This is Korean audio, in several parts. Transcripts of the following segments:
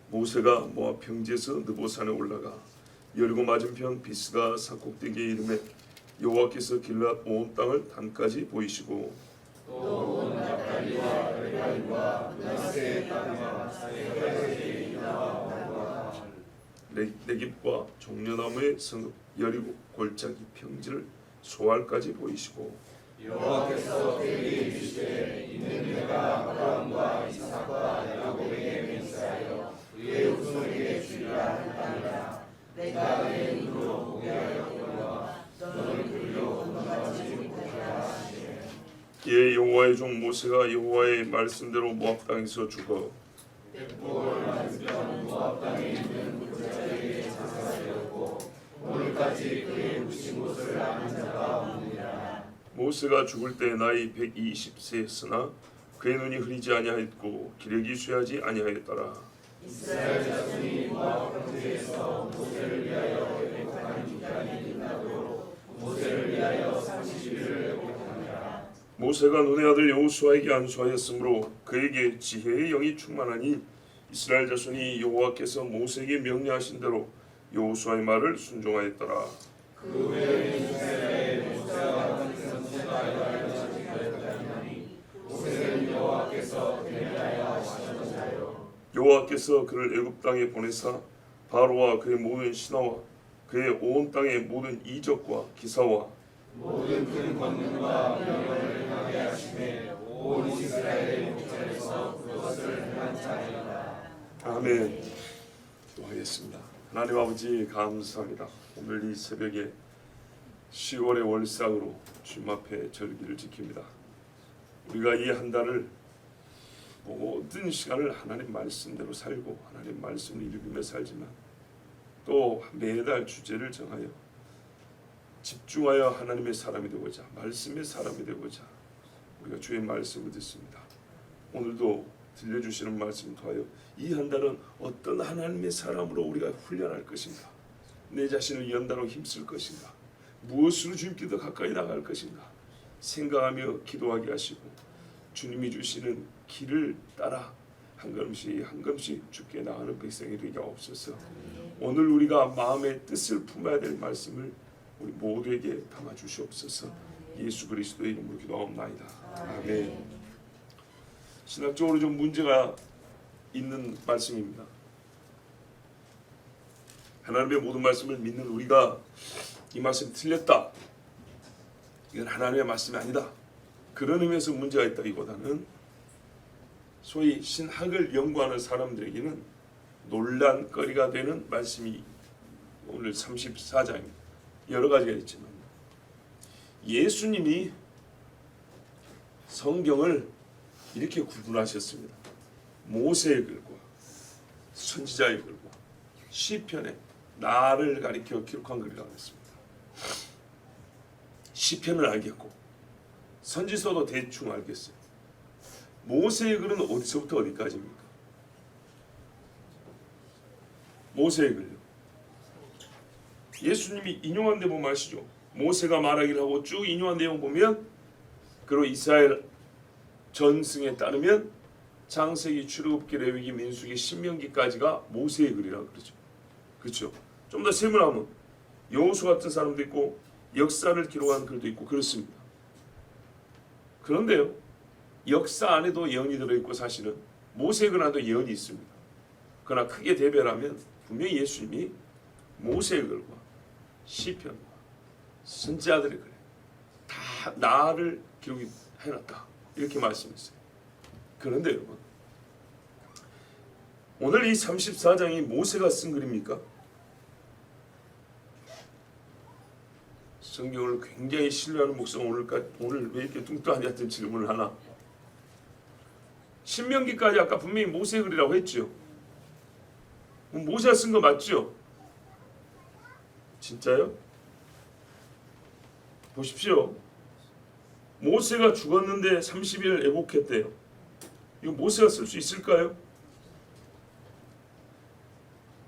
모세가 모압 평지에서 느보산에 올라가 여리고 맞은편 비스가 산꼭대기에 이르매 여호와께서 길앗 온 땅을 단까지 보이시고 또 온 납달리와 레바임과 므낫세의 땅과 에프라임의 유다와 왕과 네겝과 종려나무의 성읍 여리고 골짜기 평지를 소알까지 보이시고 여호와께서 그에게 이르시되 이는 내가 아브라함과 이삭과 야곱에게 맹세하여 그의 후손에게 주리라 할 땅이라. 내가 내 눈으로 보게 하였거니와 너는 그리로 건너가지 못하리라 하시되 이에 여호와의 종 모세가 여호와의 말씀대로 모압 땅에서 죽어 벳볼 맞은편 모압 땅에 있는 골짜기에 장사되었고 오늘까지 그의 묻힌 곳을 아는 자가 없느니라. 모세가 죽을 때 나이 120세였으나 그의 눈이 흐리지 아니하였고 기력이 쇠하지 아니하였더라. 이스라엘 자손이 모압 평지에서 모세를 위하여 애곡하는 기간이 끝나도록 모세를 위하여 30일을 애곡하니라. 모세가 눈의 아들 여호수아에게 안수하였으므로 그에게 지혜의 영이 충만하니 이스라엘 자손이 여호와께서 모세에게 명령하신 대로 여호수아의 말을 순종하였더라. 그 외에 이스라엘의 모세와 같은 선지자가 알려지기까지 모세는 여호와께서 그를 위하여 하셨던 자요 여호와께서 그를 애굽 땅에 보내사 바로와 그의 모든 신하와 그의 온 땅의 모든 이적과 기사와 모든 큰 권능과 명령을 행하게 하시매 온 이스라엘의 목전에서 그것을 행한 자니라. 아멘. 기도하겠습니다. 하나님 아버지 감사합니다. 오늘 이 새벽에 10월의 월삭으로 주님 앞에 절기를 지킵니다. 우리가 이 한 달을 모든 시간을 하나님 말씀대로 살고 하나님 말씀을 읽으며 살지만 또 매달 주제를 정하여 집중하여 하나님의 사람이 되고자 말씀의 사람이 되고자 우리가 주의 말씀을 듣습니다. 오늘도 들려주시는 말씀 통하여 이 한 달은 어떤 하나님의 사람으로 우리가 훈련할 것인가, 내 자신을 연단하고 힘쓸 것인가, 무엇으로 주님께 더 가까이 나갈 것인가 생각하며 기도하게 하시고 주님이 주시는 길을 따라 한 걸음씩 한 걸음씩 주께 나가는 백성이 되게 없어서 오늘 우리가 마음의 뜻을 품어야 될 말씀을 우리 모두에게 담아 주시옵소서. 예수 그리스도의 이름으로 기도하옵나이다. 아멘. 신학적으로 좀 문제가 있는 말씀입니다. 하나님의 모든 말씀을 믿는 우리가 이 말씀이 틀렸다, 이건 하나님의 말씀이 아니다, 그런 의미에서 문제가 있다기보다는 소위 신학을 연구하는 사람들에게는 논란거리가 되는 말씀이 오늘 34장입니다. 여러 가지가 있지만 예수님이 성경을 이렇게 구분하셨습니다. 모세의 글과 선지자의 글과 시편에 나를 가리켜 기록한 글이라고 했습니다. 시편을 알겠고 선지서도 대충 알겠어요. 모세의 글은 어디서부터 어디까지입니까? 모세의 글요. 예수님이 인용한 데 보면 아시죠? 모세가 말하기를 하고 쭉 인용한 내용 보면 그리고 이스라엘 전승에 따르면 창세기, 출애굽기, 레위기, 민수기, 신명기까지가 모세의 글이라고 그러죠. 그렇죠? 좀 더 세분하면 여호수 같은 사람도 있고 역사를 기록한 글도 있고 그렇습니다. 그런데요, 역사 안에도 예언이 들어있고 사실은 모세의 글 안에도 예언이 있습니다. 그러나 크게 대별하면 분명히 예수님이 모세의 글과 시편과 선지자들의 글에 다 나를 기록해놨다 이렇게 말씀했어요. 그런데 여러분, 오늘 이 34장이 모세가 쓴 글입니까? 성경을 굉장히 신뢰하는 목사가 오늘 왜 이렇게 뚱뚱하냐 같은 질문을 하나? 신명기까지 아까 분명히 모세의 글이라고 했죠. 모세가 쓴 거 맞죠? 진짜요? 보십시오. 모세가 죽었는데 30일 애곡했대요. 이거 모세가 쓸 수 있을까요?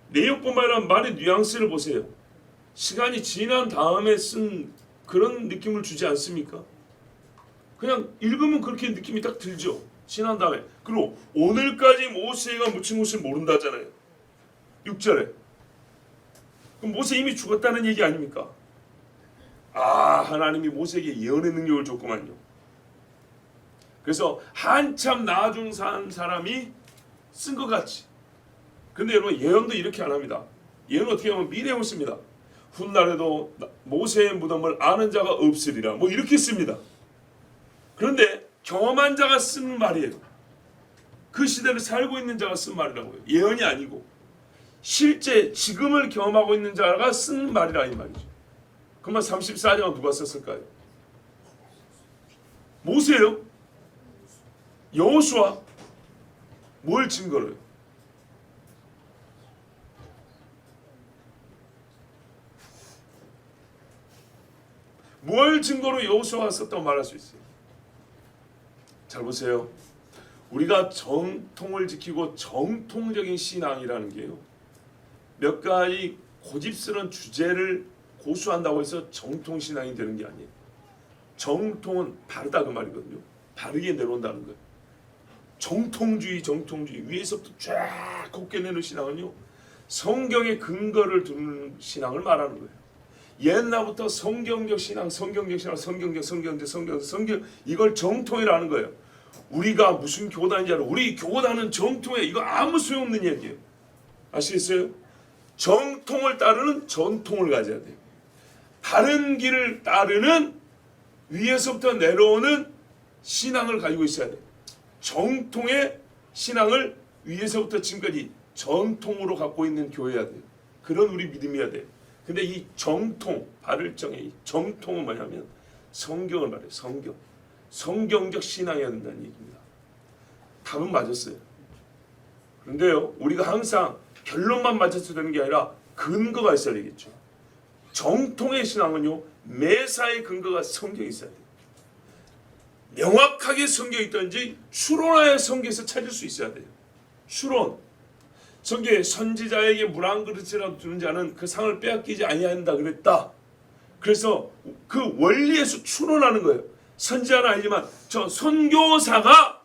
내용뿐만 아니라 말의 뉘앙스를 보세요. 시간이 지난 다음에 쓴 그런 느낌을 주지 않습니까? 그냥 읽으면 그렇게 느낌이 딱 들죠. 지난 다음에. 그리고 오늘까지 모세가 묻힌 것을 모른다잖아요. 6절에. 그럼 모세 이미 죽었다는 얘기 아닙니까? 아, 하나님이 모세에게 예언의 능력을 줬구만요. 그래서 한참 나중 산 사람이 쓴 것 같이. 근데 여러분, 예언도 이렇게 안 합니다. 예언은 어떻게 하면 미래에 씁니다. 훗날에도 모세의 무덤을 아는 자가 없으리라, 뭐 이렇게 씁니다. 그런데 경험한 자가 쓴 말이에요. 그 시대를 살고 있는 자가 쓴 말이라고요. 예언이 아니고 실제 지금을 경험하고 있는 자가 쓴 말이라 이 말이죠. 그러면 34장은 누가 썼을까요? 모세요? 여호수아? 뭘 증거로 해요? 뭘 증거로 여호수아가 썼다고 말할 수 있어요? 잘 보세요. 우리가 정통을 지키고 정통적인 신앙이라는 게요, 몇 가지 고집스러운 주제를 고수한다고 해서 정통신앙이 되는 게 아니에요. 정통은 바르다 그 말이거든요. 바르게 내려온다는 거예요. 정통주의 위에서부터 쫙 곱게 내는 신앙은요, 성경의 근거를 두는 신앙을 말하는 거예요. 옛날부터 성경적 신앙 이걸 정통이라는 거예요. 우리가 무슨 교단인지 알아? 우리 교단은 정통이야. 이거 아무 소용없는 얘기예요. 아시겠어요? 정통을 따르는 전통을 가져야 돼요. 다른 길을 따르는 위에서부터 내려오는 신앙을 가지고 있어야 돼요. 정통의 신앙을 위에서부터 지금까지 전통으로 갖고 있는 교회야 돼요. 그런 우리 믿음이어야 돼요. 근데 이 정통, 바를 정의 이 정통은 뭐냐면 성경을 말해요. 성경적 신앙이어야 된다는 얘기입니다. 답은 맞았어요. 그런데요, 우리가 항상 결론만 맞춰서 되는 게 아니라 근거가 있어야 되겠죠. 정통의 신앙은요, 매사의 근거가 성경에 있어야 돼요. 명확하게 성경에 있든지 추론하여 성경에서 찾을 수 있어야 돼요. 추론. 성경에 선지자에게 물 한 그릇이라도 주는 자는 그 상을 빼앗기지 아니한다 그랬다. 그래서 그 원리에서 추론하는 거예요. 선지자는 아니지만 저 선교사가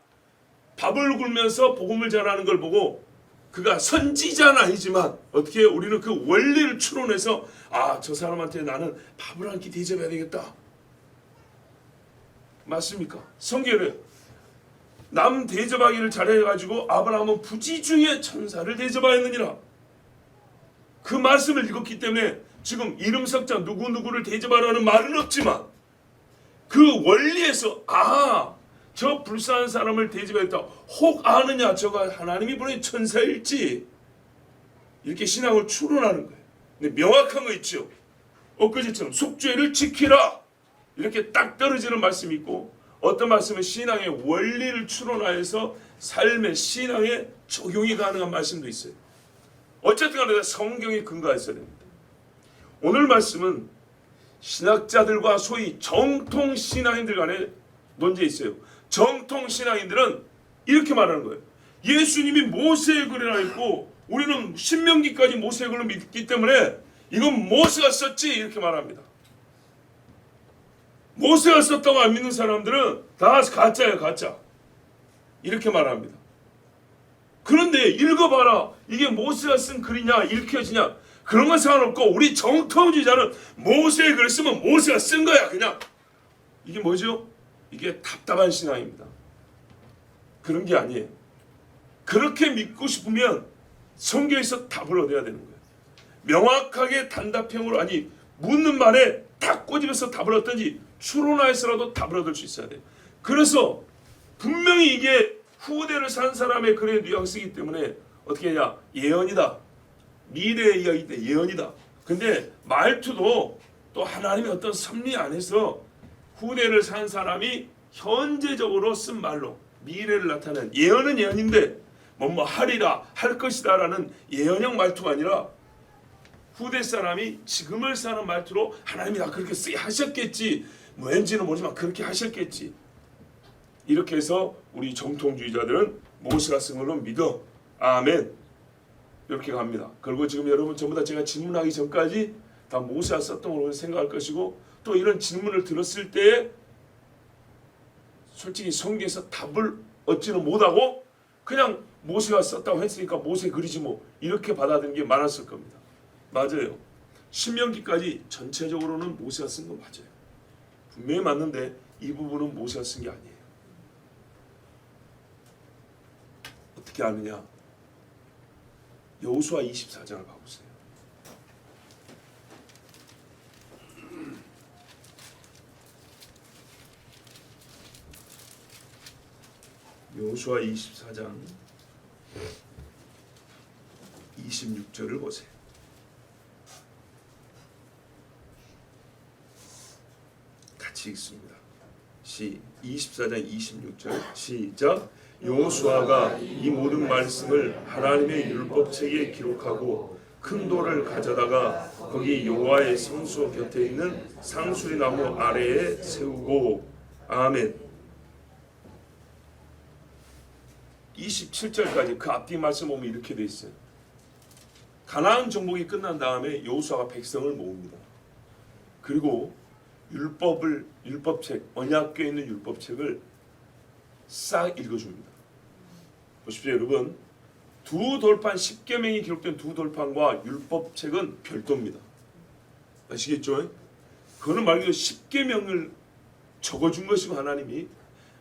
밥을 굴면서 복음을 전하는 걸 보고 그가 선지자는 아니지만 어떻게 해요? 우리는 그 원리를 추론해서 아, 저 사람한테 나는 밥을 한 끼 대접해야 되겠다. 맞습니까? 성경에 남 대접하기를 잘해가지고 아브라함은 부지 중에 천사를 대접하였느니라. 그 말씀을 읽었기 때문에 지금 이름 석자 누구누구를 대접하라는 말은 없지만 그 원리에서 저 불쌍한 사람을 대접했다. 혹 아느냐 저가 하나님이 보낸 천사일지. 이렇게 신앙을 추론하는 거예요. 근데 명확한 거 있죠. 엊그제처럼 속죄를 지키라. 이렇게 딱 떨어지는 말씀이 있고 어떤 말씀은 신앙의 원리를 추론하여서 삶의 신앙에 적용이 가능한 말씀도 있어요. 어쨌든 간에 성경의 근거가 있어야 됩니다. 오늘 말씀은 신학자들과 소위 정통신앙인들 간에 논쟁이 있어요. 정통신앙인들은 이렇게 말하는 거예요. 예수님이 모세의 글이라 했고 우리는 신명기까지 모세의 글로 믿기 때문에 이건 모세가 썼지 이렇게 말합니다. 모세가 썼다고 안 믿는 사람들은 다 가짜예요, 가짜. 이렇게 말합니다. 그런데 읽어봐라. 이게 모세가 쓴 글이냐 읽혀지냐 그런 건 상관없고 우리 정통주의자는 모세의 글을 쓰면 모세가 쓴 거야 그냥. 이게 뭐죠? 이게 답답한 신앙입니다. 그런 게 아니에요. 그렇게 믿고 싶으면 성경에서 답을 얻어야 되는 거예요. 명확하게 단답형으로 아니 묻는 말에 딱 꼬집어서 답을 얻든지 추론하여서라도 답을 얻을 수 있어야 돼요. 그래서 분명히 이게 후대를 산 사람의 글의 뉘앙스이기 때문에 어떻게 하냐 예언이다. 미래의 이야기 때 예언이다. 근데 말투도 또 하나님의 어떤 섭리 안에서 후대를 산 사람이 현재적으로 쓴 말로 미래를 나타내는 예언은 예언인데 뭐 하리라 할 것이다 라는 예언형 말투가 아니라 후대 사람이 지금을 사는 말투로 하나님이 다 그렇게 쓰게 하셨겠지 뭐 왠지는 모르지만 그렇게 하셨겠지 이렇게 해서 우리 정통주의자들은 모세가 쓴 걸로 믿어 아멘 이렇게 갑니다. 그리고 지금 여러분 전부 다 제가 질문하기 전까지 다 모세가 썼던 걸로 생각할 것이고 또 이런 질문을 들었을 때 솔직히 성경에서 답을 얻지는 못하고 그냥 모세가 썼다고 했으니까 모세 글이지 뭐 이렇게 받아들이는 게 많았을 겁니다. 맞아요. 신명기까지 전체적으로는 모세가 쓴 거 맞아요. 분명히 맞는데 이 부분은 모세가 쓴 게 아니에요. 어떻게 아느냐? 여호수아 24장을 봐보세요. 여호수아 24장 26절을 보세요. 같이 읽습니다. 24장 26절 시작. 여호수아가 이 모든 말씀을 하나님의 율법책에 기록하고 큰 돌을 가져다가 거기 여호와의 성소 곁에 있는 상수리 나무 아래에 세우고. 아멘. 27절까지 그 앞뒤 말씀 보면 이렇게 돼 있어요. 가나안 정복이 끝난 다음에 여호수아가 백성을 모읍니다. 그리고 율법책, 언약궤에 있는 율법책을 싹 읽어줍니다. 보십시오, 여러분. 두 돌판, 10계명이 기록된 두 돌판과 율법책은 별도입니다. 아시겠죠? 그거는 말 그대로 10계명을 적어준 것이고 하나님이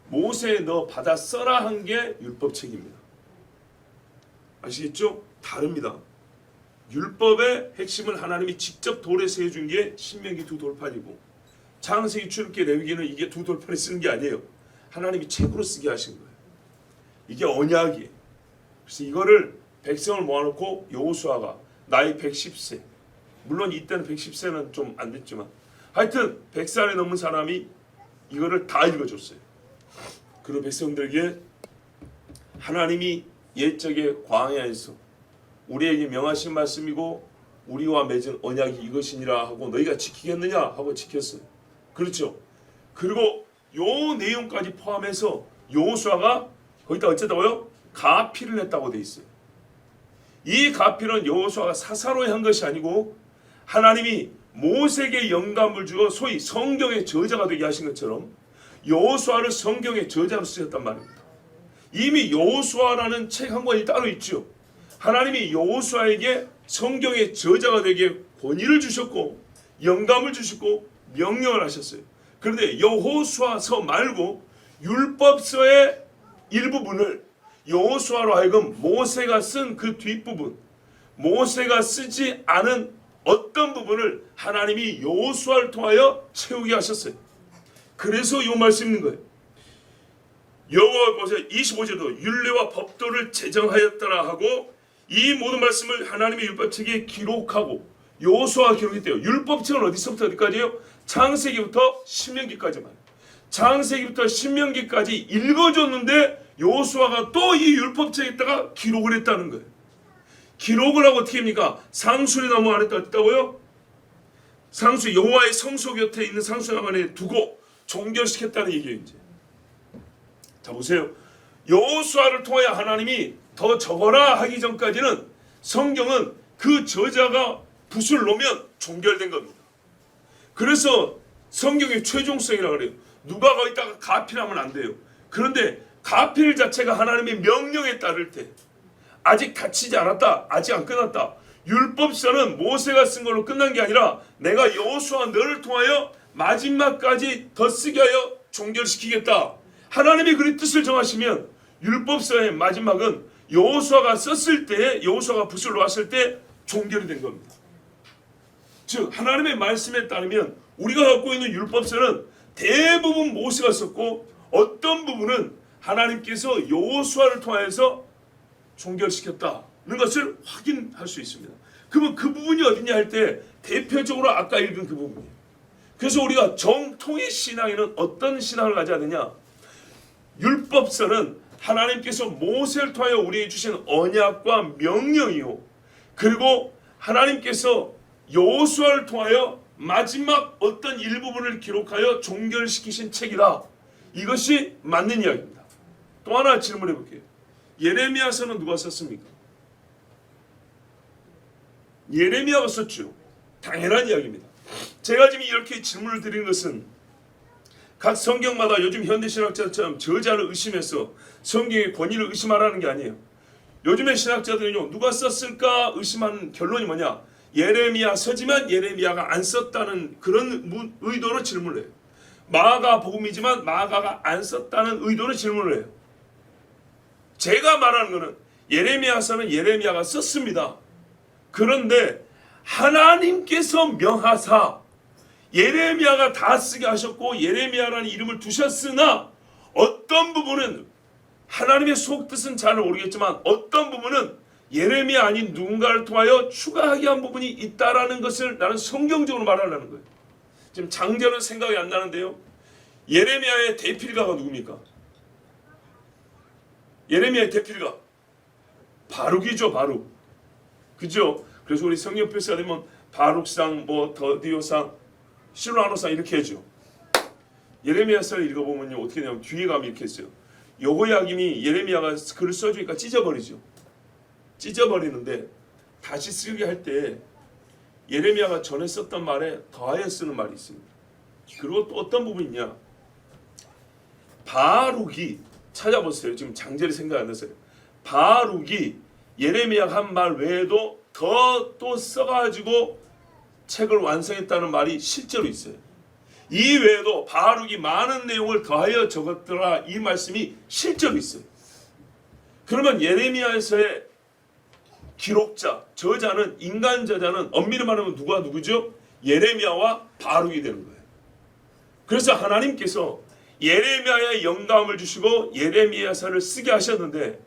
모세에 너 받아 써라 한 게 율법책입니다. 아시겠죠? 다릅니다. 율법의 핵심을 하나님이 직접 돌에 세워준 게 신명기 두 돌판이고, 창세기, 출애굽기, 레위기는 이게 두 돌판에 쓰는 게 아니에요. 하나님이 책으로 쓰게 하신 거예요. 이게 언약이에요. 그래서 이거를 백성을 모아놓고 여호수아가 나이 110세, 물론 이때는 110세는 좀 안 됐지만 하여튼 100살이 넘은 사람이 이거를 다 읽어줬어요. 그리고 백성들에게 하나님이 옛적의 광야에서 우리에게 명하신 말씀이고 우리와 맺은 언약이 이것이니라 하고 너희가 지키겠느냐 하고 지켰어요. 그렇죠. 그리고 요 내용까지 포함해서 여호수아가 거기다 어쨌다고요? 가피를 했다고 돼 있어요. 이 가피는 여호수아가 사사로이 한 것이 아니고 하나님이 모세에게 영감을 주어 소위 성경의 저자가 되게 하신 것처럼 여호수아를 성경의 저자로 쓰셨단 말입니다. 이미 여호수아라는 책 한 권이 따로 있죠. 하나님이 여호수아에게 성경의 저자가 되게 권위를 주셨고 영감을 주셨고 명령을 하셨어요. 그런데 여호수아서 말고 율법서의 일부분을 여호수아로 하여금 모세가 쓴 그 뒷부분, 모세가 쓰지 않은 어떤 부분을 하나님이 여호수아를 통하여 채우게 하셨어요. 그래서 이 말씀 있는 거예요. 여호와 보세요. 25절도 율례와 법도를 제정하였더라 하고 이 모든 말씀을 하나님의 율법책에 기록하고 여호수아가 기록했대요. 율법책은 어디서부터 어디까지요? 창세기부터 신명기까지만. 창세기부터 신명기까지 읽어줬는데 여호수아가 또 이 율법책에다가 기록을 했다는 거예요. 기록을 하고 어떻게 합니까? 상수리 나무 안에 떴다고요? 상수 여호와의 성소 곁에 있는 상수리 나무 안에 두고 종결시켰다는 얘기예요. 이제 자 보세요. 여호수아를 통하여 하나님이 더 적어라 하기 전까지는 성경은 그 저자가 붓을 놓으면 종결된 겁니다. 그래서 성경의 최종성이라고 그래요. 누가 거기다가 가필하면 안 돼요. 그런데 가필 자체가 하나님의 명령에 따를 때 아직 갇히지 않았다. 아직 안 끝났다. 율법서는 모세가 쓴 걸로 끝난 게 아니라 내가 여호수아 너를 통하여 마지막까지 더 쓰게 하여 종결시키겠다. 하나님이 그리 뜻을 정하시면 율법서의 마지막은 여호수아가 썼을 때, 여호수아가 붓을 놓았을 때 종결이 된 겁니다. 즉 하나님의 말씀에 따르면 우리가 갖고 있는 율법서는 대부분 모세가 썼고 어떤 부분은 하나님께서 여호수아를 통해서 종결시켰다는 것을 확인할 수 있습니다. 그러면 그 부분이 어디냐 할 때 대표적으로 아까 읽은 그 부분이에요. 그래서 우리가 정통의 신앙에는 어떤 신앙을 가져야 되냐? 율법서는 하나님께서 모세를 통하여 우리에게 주신 언약과 명령이요. 그리고 하나님께서 여호수아를 통하여 마지막 어떤 일부분을 기록하여 종결시키신 책이다. 이것이 맞는 이야기입니다. 또 하나 질문해 볼게요. 예레미야서는 누가 썼습니까? 예레미야가 썼죠. 당연한 이야기입니다. 제가 지금 이렇게 질문을 드리는 것은 각 성경마다 요즘 현대신학자처럼 저자를 의심해서 성경의 권위를 의심하라는 게 아니에요. 요즘의 신학자들은요, 누가 썼을까 의심하는 결론이 뭐냐? 예레미야 서지만 예레미야가 안 썼다는 그런 의도로 질문을 해요. 마가 복음이지만 마가가 안 썼다는 의도로 질문을 해요. 제가 말하는 것은 예레미야서는 예레미야가 썼습니다. 그런데 하나님께서 명하사 예레미야가 다 쓰게 하셨고 예레미야라는 이름을 두셨으나 어떤 부분은 하나님의 속뜻은 잘 모르겠지만 어떤 부분은 예레미야 아닌 누군가를 통하여 추가하게 한 부분이 있다라는 것을 나는 성경적으로 말하려는 거예요. 지금 장절은 생각이 안 나는데요. 예레미야의 대필가가 누굽니까? 예레미야의 대필가 바룩이죠. 바룩. 그죠? 그래서 우리 성경 필사 되면 바룩상, 더디오상, 실로아노상 이렇게 해죠. 예레미야서를 읽어보면요 어떻게 되냐면 뒤에 가면 이렇게 했어요. 여호야김이 예레미야가 글을 써주니까 찢어버리죠. 찢어버리는데 다시 쓰게 할 때 예레미야가 전에 썼던 말에 더하여 쓰는 말이 있습니다. 그리고 또 어떤 부분이 있냐? 바룩이 찾아보세요. 지금 장절이 생각 안 나서요. 바룩이 예레미야가 한 말 외에도 더 또 써가지고 책을 완성했다는 말이 실제로 있어요. 이 외에도 바룩이 많은 내용을 더하여 적었더라 이 말씀이 실제로 있어요. 그러면 예레미야에서의 기록자, 저자는 인간 저자는 엄밀히 말하면 누구죠? 예레미야와 바룩이 되는 거예요. 그래서 하나님께서 예레미야에 영감을 주시고 예레미야서를 쓰게 하셨는데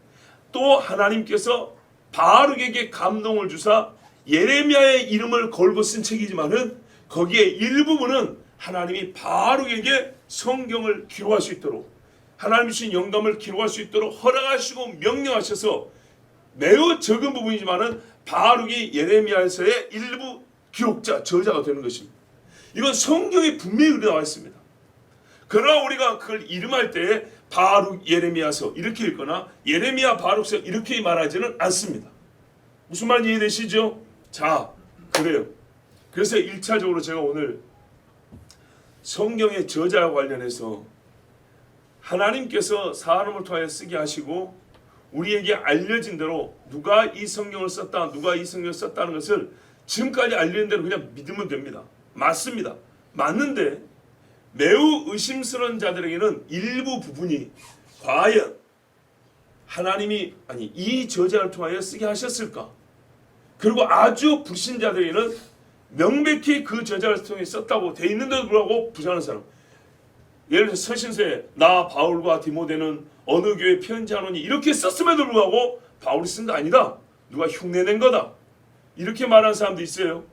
또 하나님께서 바룩에게 감동을 주사 예레미야의 이름을 걸고 쓴 책이지만은 거기에 일부분은 하나님이 바룩에게 성경을 기록할 수 있도록 하나님이 주신 영감을 기록할 수 있도록 허락하시고 명령하셔서 매우 적은 부분이지만은 바룩이 예레미야에서의 일부 기록자, 저자가 되는 것입니다. 이건 성경에 분명히 나와 있습니다. 그러나 우리가 그걸 이름할 때 바룩 예레미야서 이렇게 읽거나 예레미야 바룩서 이렇게 말하지는 않습니다. 무슨 말인지 이해되시죠? 자, 그래요. 그래서 1차적으로 제가 오늘 성경의 저자와 관련해서 하나님께서 사람을 통하여 쓰게 하시고 우리에게 알려진 대로 누가 이 성경을 썼다, 누가 이 성경을 썼다는 것을 지금까지 알려진 대로 그냥 믿으면 됩니다. 맞습니다. 맞는데 매우 의심스러운 자들에게는 일부 부분이 과연 하나님이 이 저자를 통하여 쓰게 하셨을까? 그리고 아주 불신자들에게는 명백히 그 저자를 통해 썼다고 돼 있는데도 불구하고 부정하는 사람. 예를 들어 서신서에 나 바울과 디모데는 어느 교회 편지하노니 이렇게 썼음에도 불구하고 바울이 쓴 거 아니다. 누가 흉내낸 거다. 이렇게 말하는 사람도 있어요.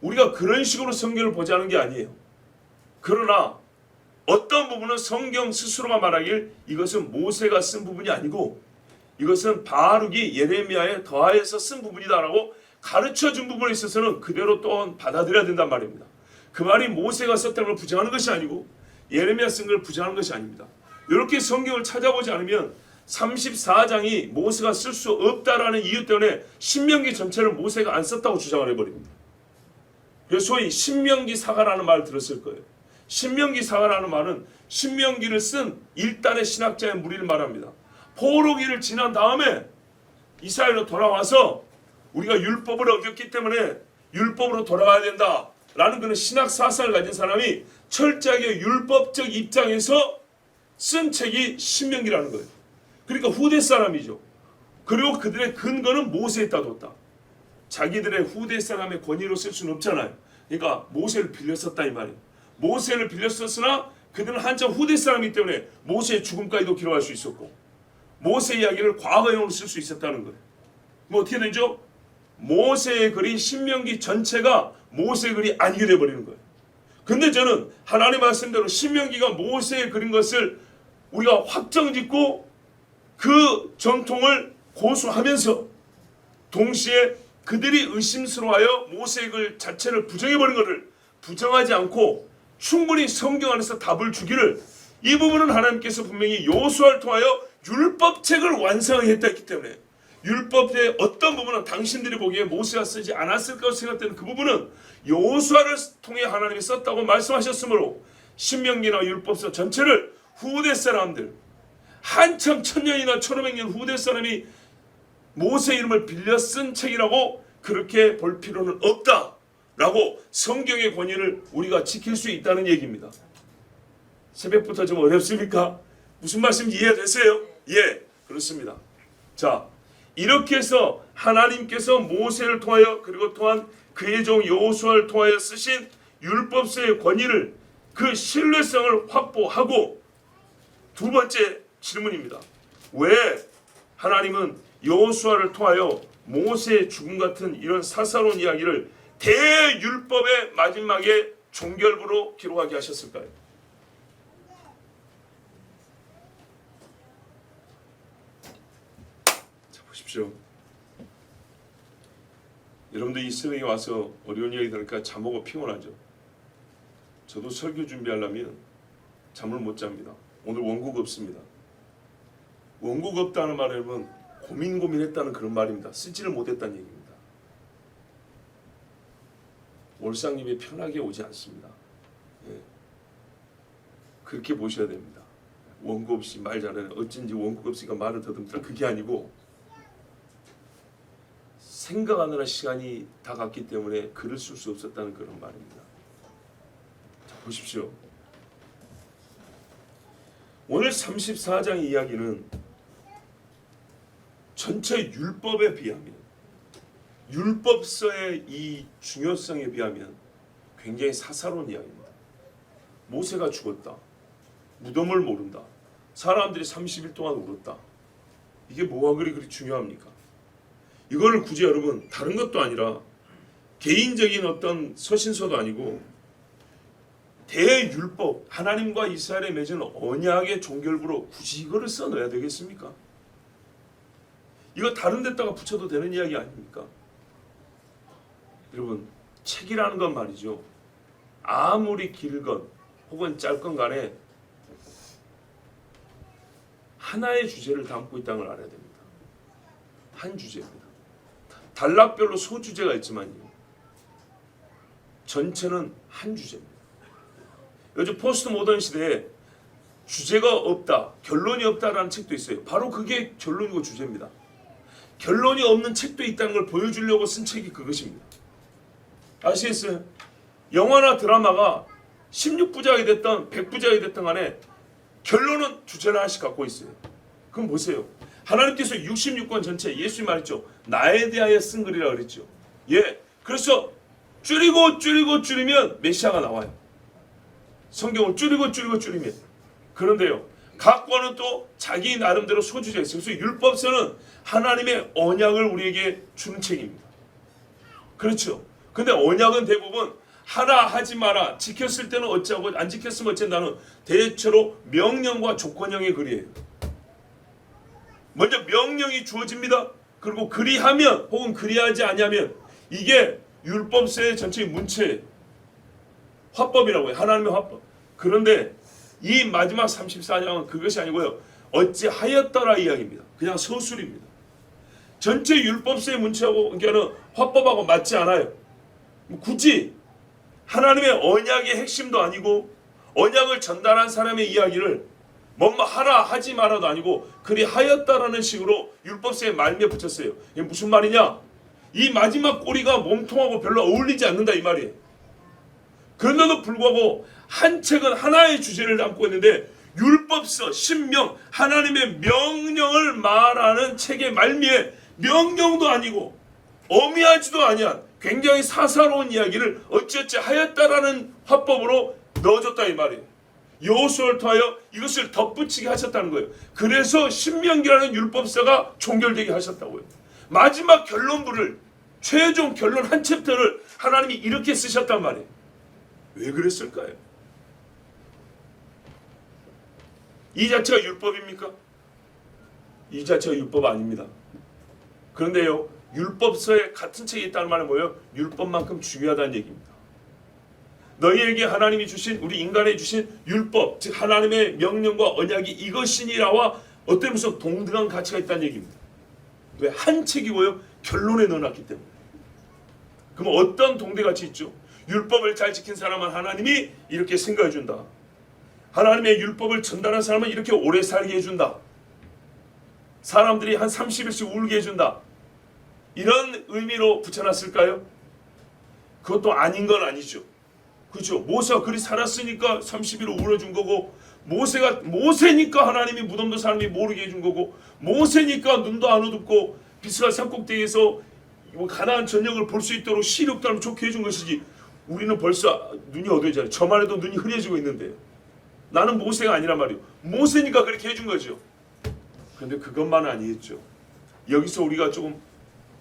우리가 그런 식으로 성경을 보자는 게 아니에요. 그러나 어떤 부분은 성경 스스로가 말하길 이것은 모세가 쓴 부분이 아니고 이것은 바룩이 예레미야에 더하여서 쓴 부분이다라고 가르쳐준 부분에 있어서는 그대로 또한 받아들여야 된단 말입니다. 그 말이 모세가 썼다는 걸 부정하는 것이 아니고 예레미야 쓴 걸 부정하는 것이 아닙니다. 이렇게 성경을 찾아보지 않으면 34장이 모세가 쓸 수 없다라는 이유 때문에 신명기 전체를 모세가 안 썼다고 주장을 해버립니다. 그래서 소위 신명기 사가라는 말을 들었을 거예요. 신명기 사가라는 말은 신명기를 쓴 일단의 신학자의 무리를 말합니다. 포로기를 지난 다음에 이스라엘로 돌아와서 우리가 율법을 어겼기 때문에 율법으로 돌아가야 된다라는 그런 신학 사상을 가진 사람이 철저하게 율법적 입장에서 쓴 책이 신명기라는 거예요. 그러니까 후대 사람이죠. 그리고 그들의 근거는 모세에다 뒀다. 자기들의 후대 사람의 권위로 쓸 수는 없잖아요. 그러니까 모세를 빌려 썼다 이 말이에요. 모세를 빌려 썼으나 그들은 한참 후대 사람이기 때문에 모세의 죽음까지도 기록할 수 있었고 모세 이야기를 과거형으로 쓸 수 있었다는 거예요. 뭐 어떻게 되죠? 모세의 글이 신명기 전체가 모세의 글이 아니게 돼버리는 거예요. 근데 저는 하나님 말씀대로 신명기가 모세의 글인 것을 우리가 확정짓고 그 전통을 고수하면서 동시에 그들이 의심스러워하여 모세의 글 자체를 부정해버린 것을 부정하지 않고 충분히 성경 안에서 답을 주기를 이 부분은 하나님께서 분명히 여호수아를 통하여 율법책을 완성했다 했기 때문에 율법의 어떤 부분은 당신들이 보기에 모세가 쓰지 않았을 거라고 생각되는 그 부분은 여호수아를 통해 하나님이 썼다고 말씀하셨으므로 신명기나 율법서 전체를 후대 사람들 한참 1000년이나 1500년 후대 사람이 모세 이름을 빌려 쓴 책이라고 그렇게 볼 필요는 없다라고 성경의 권위를 우리가 지킬 수 있다는 얘기입니다. 새벽부터 좀 어렵습니까? 무슨 말씀인지 이해되세요? 예, 그렇습니다. 자, 이렇게 해서 하나님께서 모세를 통하여 그리고 또한 그의 종 여호수아를 통하여 쓰신 율법서의 권위를 그 신뢰성을 확보하고 두 번째 질문입니다. 왜 하나님은 여호수아를 통하여 모세의 죽음 같은 이런 사사로운 이야기를 대율법의 마지막에 종결부로 기록하게 하셨을까요? 자, 보십시오. 여러분들 이 새벽에 와서 어려운 이야기 들으니까 잠오고 피곤하죠. 저도 설교 준비하려면 잠을 못 잡니다. 오늘 원고가 없습니다. 원고가 없다는 말은 고민했다는 그런 말입니다. 쓰지를 못했다는 얘기입니다. 월상님이 편하게 오지 않습니다. 예. 그렇게 보셔야 됩니다. 원고 없이 말 잘하는 어쩐지 원고 없으니까 말을 더듬더라. 그게 아니고 생각하느라 시간이 다 갔기 때문에 글을 쓸 수 없었다는 그런 말입니다. 자, 보십시오. 오늘 34장의 이야기는 전체 율법에 비하면 율법서의 이 중요성에 비하면 굉장히 사사로운 이야기입니다. 모세가 죽었다. 무덤을 모른다. 사람들이 30일 동안 울었다. 이게 뭐가 그리 중요합니까? 이거를 굳이 여러분 다른 것도 아니라 개인적인 어떤 서신서도 아니고 대율법 하나님과 이스라엘에 맺은 언약의 종결부로 굳이 이거를 써넣어야 되겠습니까? 이거 다른 데다가 붙여도 되는 이야기 아닙니까? 여러분 책이라는 건 말이죠. 아무리 길건 혹은 짧건 간에 하나의 주제를 담고 있다는 걸 알아야 됩니다. 한 주제입니다. 단락별로 소주제가 있지만요. 전체는 한 주제입니다. 요즘 포스트 모던 시대에 주제가 없다, 결론이 없다라는 책도 있어요. 바로 그게 결론이고 주제입니다. 결론이 없는 책도 있다는 걸 보여주려고 쓴 책이 그것입니다. 아시겠어요? 영화나 드라마가 16부작이 됐던 100부작이 됐던 간에 결론은 주제를 하나씩 갖고 있어요. 그럼 보세요. 하나님께서 66권 전체 예수님 말했죠. 나에 대하여 쓴 글이라 그랬죠. 예, 그래서 줄이면 메시아가 나와요. 성경을 줄이면. 그런데요. 각 권은 또 자기 나름대로 소주제가 있어요. 그래서 율법서는 하나님의 언약을 우리에게 주는 책입니다. 그렇죠. 근데 언약은 대부분 하라 하지 마라 지켰을 때는 어찌하고 안 지켰으면 어쩐다는 대체로 명령과 조건형의 글이에요. 먼저 명령이 주어집니다. 그리고 그리하면 혹은 그리하지 아니하면 이게 율법서의 전체의 문체예요. 화법이라고 해요. 하나님의 화법. 그런데 이 마지막 34장은 그것이 아니고요. 어찌하였더라 이야기입니다. 그냥 서술입니다. 전체 율법서의 문체하고 그러니까는 화법하고 맞지 않아요. 굳이 하나님의 언약의 핵심도 아니고 언약을 전달한 사람의 이야기를 뭐뭐 하라 하지 마라도 아니고 그리 하였다라는 식으로 율법서에 말미에 붙였어요. 이게 무슨 말이냐? 이 마지막 꼬리가 몸통하고 별로 어울리지 않는다 이 말이에요. 그런데도 불구하고 한 책은 하나의 주제를 담고 있는데 율법서, 신명, 하나님의 명령을 말하는 책의 말미에 명령도 아니고 어미하지도 아니한 굉장히 사사로운 이야기를 어찌어찌 하였다라는 화법으로 넣어줬다 이 말이에요. 여호수아를 통하여 이것을 덧붙이게 하셨다는 거예요. 그래서 신명기라는 율법서가 종결되게 하셨다고요. 마지막 결론부를 최종 결론 한 챕터를 하나님이 이렇게 쓰셨단 말이에요. 왜 그랬을까요? 이 자체가 율법입니까? 이 자체가 율법 아닙니다. 그런데요, 율법서에 같은 책이 있다는 말은 뭐예요? 율법만큼 중요하다는 얘기입니다. 너희에게 하나님이 주신 우리 인간에 주신 율법, 즉 하나님의 명령과 언약이 이것이니라와 어떤 무슨 동등한 가치가 있다는 얘기입니다. 왜? 한 책이고요. 결론에 넣어놨기 때문에. 그럼 어떤 동대 가치 있죠? 율법을 잘 지킨 사람은 하나님이 이렇게 생각해 준다. 하나님의 율법을 전달한 사람은 이렇게 오래 살게 해준다. 사람들이 한 30일씩 울게 해준다. 이런 의미로 붙여놨을까요? 그것도 아닌 건 아니죠. 그렇죠? 모세가 그리 살았으니까 30일을 울어준 거고, 모세니까 하나님이 무덤도 사람이 모르게 해준 거고, 모세니까 눈도 안 어둡고 비스가 산꼭대기에서 가나안 전역을 볼 수 있도록 시력도 좋게 해준 것이지, 우리는 벌써 눈이 어두워지잖아요. 저만 해도 눈이 흐려지고 있는데, 나는 모세가 아니란 말이에요. 모세니까 그렇게 해준 거죠. 그런데 그것만 아니겠죠. 여기서 우리가 조금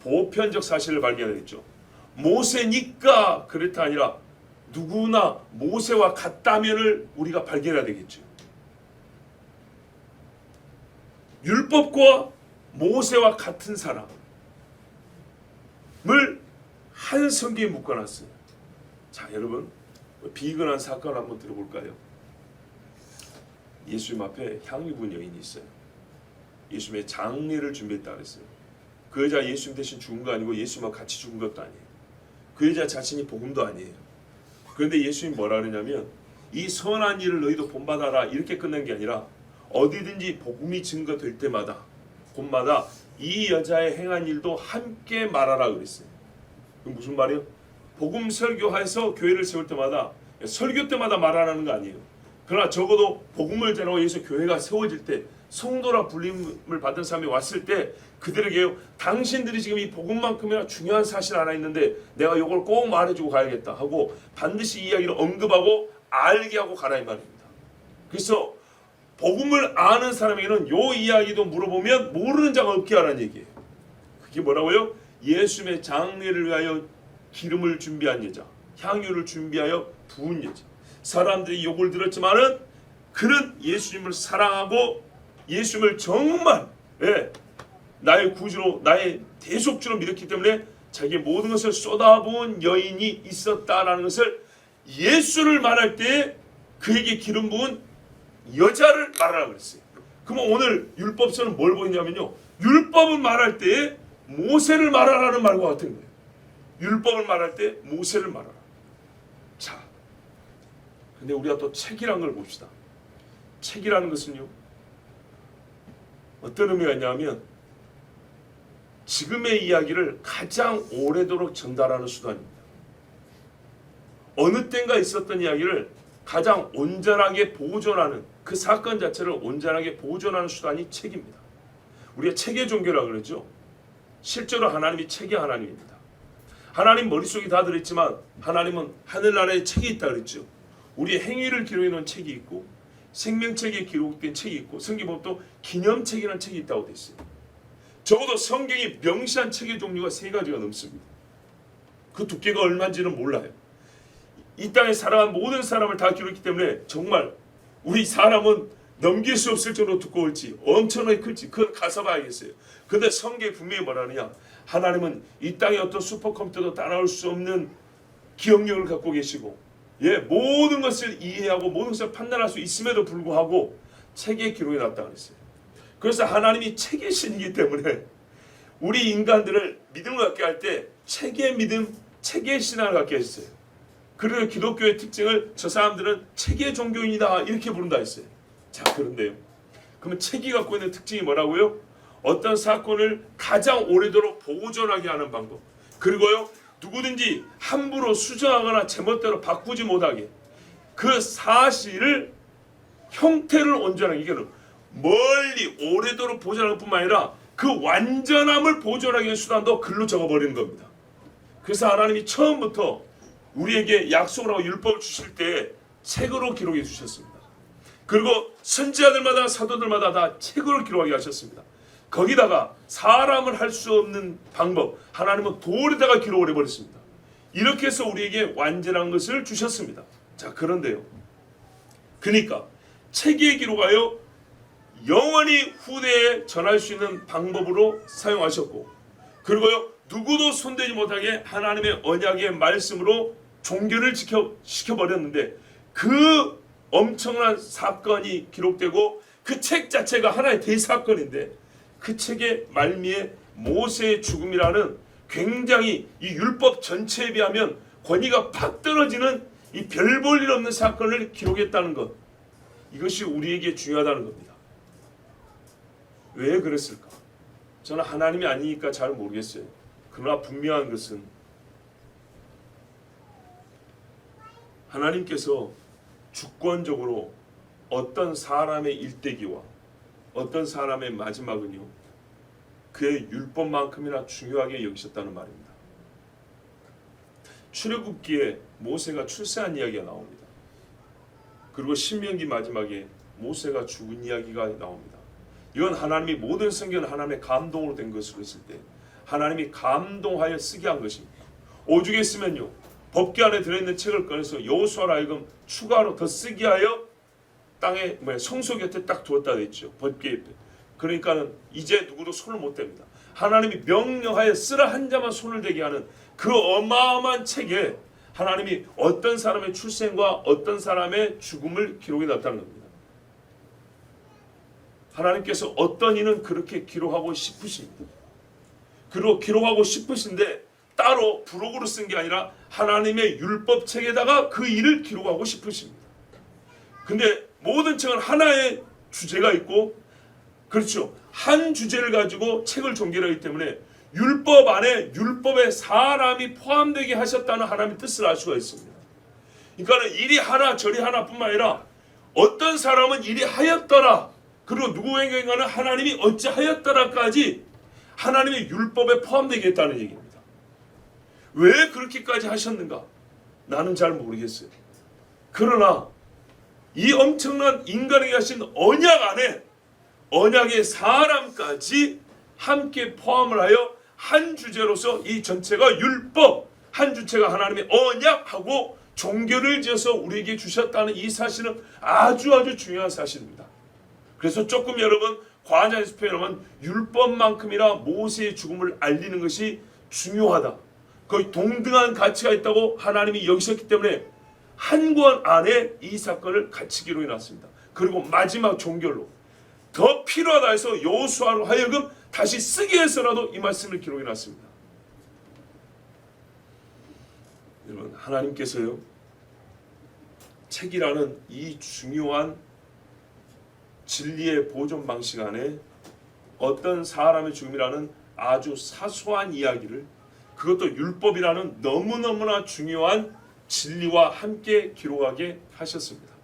보편적 사실을 발견했죠. 모세니까 그랬다 아니라 누구나 모세와 같다면을 우리가 발견해야 되겠죠. 율법과 모세와 같은 사람을 한 성경에 묶어놨어요. 자, 여러분, 비근한 사건 한번 들어볼까요? 예수님 앞에 향유 부은 여인이 있어요. 예수님의 장례를 준비했다 그랬어요. 그 여자 예수님 대신 죽은 거 아니고 예수님과 같이 죽은 것도 아니에요. 그 여자 자신이 복음도 아니에요. 그런데 예수님이 뭐라 그러냐면, 이 선한 일을 너희도 본받아라, 이렇게 끝난 게 아니라 어디든지 복음이 증거될 때마다 곳마다 이 여자의 행한 일도 함께 말하라 그랬어요. 그럼 무슨 말이에요? 복음 설교해서 교회를 세울 때마다, 설교 때마다 말하라는 거 아니에요. 그러나 적어도 복음을 전하고 위해서 교회가 세워질 때, 성도라 불림을 받은 사람이 왔을 때 그들에게 당신들이 지금 이 복음만큼이나 중요한 사실 하나 있는데 내가 이걸 꼭 말해주고 가야겠다 하고 반드시 이 이야기를 언급하고 알게 하고 가라 이 말입니다. 그래서 복음을 아는 사람에게는 요 이야기도 물어보면 모르는 자가 없게 하라는 얘기예요. 그게 뭐라고요? 예수님의 장례를 위하여 기름을 준비한 여자, 향유를 준비하여 부은 여자. 사람들이 욕을 들었지만은 그는 예수님을 사랑하고 예수님을 정말 나의 구주로, 나의 대속주로 믿었기 때문에 자기의 모든 것을 쏟아부은 여인이 있었다라는 것을, 예수를 말할 때 그에게 기름 부은 여자를 말하라고 그랬어요. 그러면 오늘 율법서는 뭘 보이냐면요, 율법을 말할 때 모세를 말하라는 말과 같은 거예요. 율법을 말할 때 모세를 말하라. 자, 근데 우리가 또 책이라는 걸 봅시다. 책이라는 것은요, 어떤 의미가 있냐면 지금의 이야기를 가장 오래도록 전달하는 수단입니다. 어느 때인가 있었던 이야기를 가장 온전하게 보존하는, 그 사건 자체를 온전하게 보존하는 수단이 책입니다. 우리가 책의 종교라고 그러죠. 실제로 하나님이 책의 하나님입니다. 하나님 머릿속에 다 들어있지만 하나님은 하늘나라에 책이 있다 그랬죠. 우리의 행위를 기록해 놓은 책이 있고 생명책에 기록된 책이 있고 성경 보면 또 기념책이라는 책이 있다고 되어 있어요. 적어도 성경이 명시한 책의 종류가 3가지가 넘습니다. 그 두께가 얼마인지는 몰라요. 이 땅에 살아간 모든 사람을 다 기록했기 때문에 정말 우리 사람은 넘길 수 없을 정도로 두꺼울지 엄청나게 클지 그건 가서 봐야겠어요. 그런데 성경이 분명히 뭐라느냐, 하나님은 이 땅의 어떤 슈퍼컴퓨터도 따라올 수 없는 기억력을 갖고 계시고 모든 것을 이해하고 모든 것을 판단할 수 있음에도 불구하고 책에 기록해 놨다고 했어요. 그래서 하나님이 책의 신이기 때문에 우리 인간들을 믿음을 갖게 할 때 책의 믿음, 책의 신앙을 갖게 했어요. 그리고 기독교의 특징을 저 사람들은 책의 종교인이다 이렇게 부른다 했어요. 자, 그런데요, 그러면 책이 갖고 있는 특징이 뭐라고요? 어떤 사건을 가장 오래도록 보존하게 하는 방법, 그리고요 누구든지 함부로 수정하거나 제멋대로 바꾸지 못하게 그 사실을 형태를 온전하게, 이거는 멀리 오래도록 보존할 뿐만 아니라 그 완전함을 보존하기 위한 수단도 글로 적어버리는 겁니다. 그래서 하나님이 처음부터 우리에게 약속을 하고 율법을 주실 때 책으로 기록해 주셨습니다. 그리고 선지자들마다 사도들마다 다 책으로 기록하게 하셨습니다. 거기다가 사람을 할 수 없는 방법, 하나님은 돌에다가 기록을 해버렸습니다. 이렇게 해서 우리에게 완전한 것을 주셨습니다. 자, 그런데요, 그러니까 책에 기록하여 영원히 후대에 전할 수 있는 방법으로 사용하셨고, 그리고요 누구도 손대지 못하게 하나님의 언약의 말씀으로 종교를 시켜버렸는데, 그 엄청난 사건이 기록되고 그 책 자체가 하나의 대사건인데, 그 책의 말미에 모세의 죽음이라는 굉장히 이 율법 전체에 비하면 권위가 팍 떨어지는 이 별 볼 일 없는 사건을 기록했다는 것, 이것이 우리에게 중요하다는 겁니다. 왜 그랬을까? 저는 하나님이 아니니까 잘 모르겠어요. 그러나 분명한 것은 하나님께서 주권적으로 어떤 사람의 일대기와 어떤 사람의 마지막은요, 그의 율법만큼이나 중요하게 여기셨다는 말입니다. 출애굽기에 모세가 출세한 이야기가 나옵니다. 그리고 신명기 마지막에 모세가 죽은 이야기가 나옵니다. 이건 하나님이 모든 성경은 하나님의 감동으로 된 것으로 했을 때 하나님이 감동하여 쓰게 한 것입니다. 오죽했으면요, 법궤 안에 들어있는 책을 꺼내서 여호수아로 하여금 추가로 더 쓰게 하여 땅에 성소 곁에 딱 두었다 됐죠. 법궤 옆에. 그러니까는 이제 누구도 손을 못 댑니다. 하나님이 명령하여 쓰라 한 자만 손을 대게 하는 그 어마어마한 책에 하나님이 어떤 사람의 출생과 어떤 사람의 죽음을 기록해 놨다는 겁니다. 하나님께서 어떤 이는 그렇게 기록하고 싶으십니다. 그리고 기록하고 싶으신데 따로 부록으로 쓴 게 아니라 하나님의 율법책에다가 그 일을 기록하고 싶으십니다. 근데 모든 책은 하나의 주제가 있고, 그렇죠, 한 주제를 가지고 책을 전개하기 때문에 율법 안에 율법에 사람이 포함되게 하셨다는 하나님의 뜻을 알 수가 있습니다. 그러니까 이리 하나 저리 하나뿐만 아니라 어떤 사람은 이리 하였더라, 그리고 누구에게는 하나님이 어찌 하였더라까지 하나님의 율법에 포함되게 했다는 얘기입니다. 왜 그렇게까지 하셨는가? 나는 잘 모르겠어요. 그러나 이 엄청난 인간에게 하신 언약 안에 언약의 사람까지 함께 포함을 하여 한 주제로서 이 전체가 율법, 한 주체가 하나님의 언약하고 종교를 지어서 우리에게 주셨다는 이 사실은 아주 중요한 사실입니다. 그래서 조금 여러분 과장해서 표현하면 율법만큼이나 모세의 죽음을 알리는 것이 중요하다, 거의 동등한 가치가 있다고 하나님이 여기셨기 때문에 한 권 안에 이 사건을 같이 기록해 놨습니다. 그리고 마지막 종결로 더 필요하다 해서 여호수아로 하여금 다시 쓰게 해서라도 이 말씀을 기록해 놨습니다. 여러분, 하나님께서요, 책이라는 이 중요한 진리의 보존 방식 안에 어떤 사람의 죽음이라는 아주 사소한 이야기를, 그것도 율법이라는 너무너무나 중요한 진리와 함께 기록하게 하셨습니다.